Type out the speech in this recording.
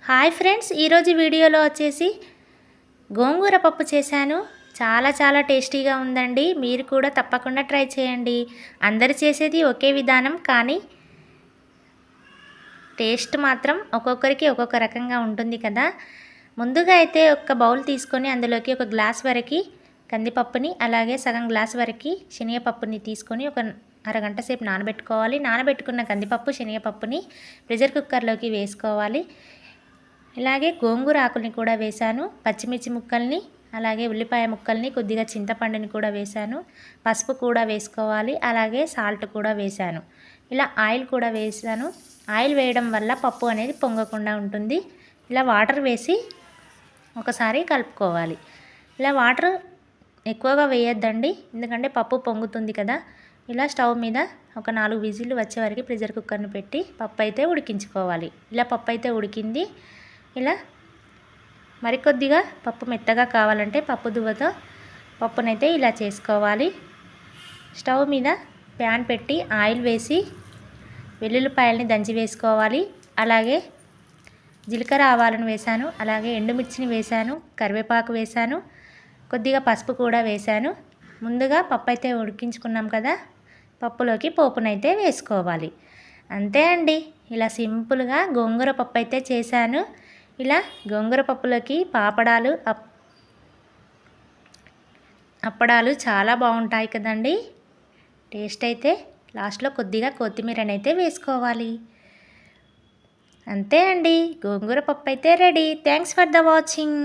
Hi friends, ఈరోజు వీడియోలో వచ్చేసి గోంగూర పప్పు చేశాను. చాలా టేస్టీగా ఉందండి. మీరు కూడా తప్పకుండా ట్రై చేయండి. అందరు చేసేది ఒకే విధానం, కానీ టేస్ట్ మాత్రం ఒక్కొక్కరికి ఒక్కొక్క రకంగా ఉంటుంది కదా. ముందుగా అయితే ఒక బౌల్ తీసుకొని అందులోకి ఒక గ్లాస్ వరకు కందిపప్పుని, అలాగే సగం గ్లాస్ వరకు శనగపప్పుని తీసుకొని ఒక అరగంట సేపు నానబెట్టుకోవాలి. నానబెట్టుకున్న కందిపప్పు శనగపప్పుని ప్రెషర్ కుక్కర్లోకి వేసుకోవాలి. ఇలాగే గోంగూర ఆకుల్ని కూడా వేశాను, పచ్చిమిర్చి ముక్కల్ని, అలాగే ఉల్లిపాయ ముక్కల్ని, కొద్దిగా చింతపండుని కూడా వేశాను, పసుపు కూడా వేసుకోవాలి, అలాగే సాల్ట్ కూడా వేశాను. ఇలా ఆయిల్ కూడా వేసాను. ఆయిల్ వేయడం వల్ల పప్పు అనేది పొంగకుండా ఉంటుంది. ఇలా వాటర్ వేసి ఒకసారి కలుపుకోవాలి. ఇలా వాటర్ ఎక్కువగా వేయొద్దండి, ఎందుకంటే పప్పు పొంగుతుంది కదా. ఇలా స్టవ్ మీద ఒక 4 విజిల్లు వచ్చే వరకు ప్రెషర్ కుక్కర్ని పెట్టి పప్పు అయితే ఉడికించుకోవాలి. ఇలా పప్పు అయితే ఉడికింది. ఇలా మరికొద్దిగా పప్పు మెత్తగా కావాలంటే పప్పు దువ్వతో పప్పునైతే ఇలా చేసుకోవాలి. స్టవ్ మీద ప్యాన్ పెట్టి ఆయిల్ వేసి వెల్లుల్లిపాయలని దంచి వేసుకోవాలి. అలాగే జీలకర్ర ఆవాలను వేశాను, అలాగే ఎండుమిర్చిని వేశాను, కరివేపాకు వేశాను, కొద్దిగా పసుపు కూడా వేశాను. ముందుగా పప్పు అయితే ఉడికించుకున్నాం కదా, పప్పులోకి పోపునైతే వేసుకోవాలి. అంతే అండి, ఇలా సింపుల్గా గోంగూర పప్పు అయితే చేశాను. ఇలా గోంగూర పప్పులోకి అప్పడాలు చాలా బాగుంటాయి కదండి. టేస్ట్ అయితే లాస్ట్లో కొద్దిగా కొత్తిమీరని అయితే వేసుకోవాలి. అంతే అండి, గోంగూర పప్పు అయితే ready. Thanks for the watching.